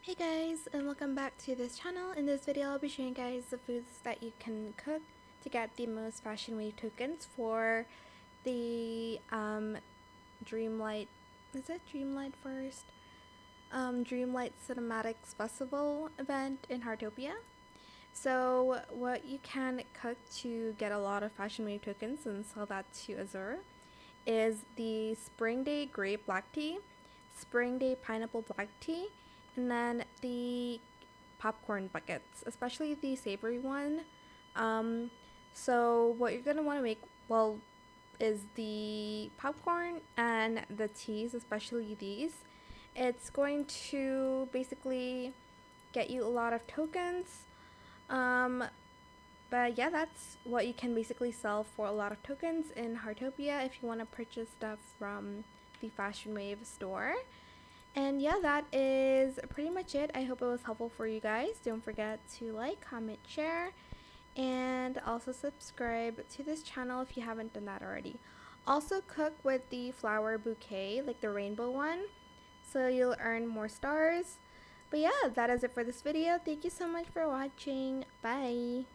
Hey guys, and welcome back to this channel. In this video I'll be showing you guys the foods that you can cook to get the most fashion wave tokens for the Dreamlight, is it Dreamlight first? Dreamlight Cinematics Festival event in Heartopia. So what you can cook to get a lot of fashion wave tokens and sell that to Azour is the Spring Day Grape Black Tea, Spring Day Pineapple Black Tea, and then the popcorn buckets, especially the savory one. So what you're gonna want to make, well, is the popcorn and the teas, especially these. It's going to basically get you a lot of tokens. But yeah, that's what you can basically sell for a lot of tokens in Heartopia if you want to purchase stuff from the Fashion Wave store. And yeah, that is pretty much it. I hope it was helpful for you guys. Don't forget to like, comment, share, and also subscribe to this channel if you haven't done that already. Also cook with the flower bouquet, like the rainbow one, so you'll earn more stars. But yeah, that is it for this video. Thank you so much for watching. Bye!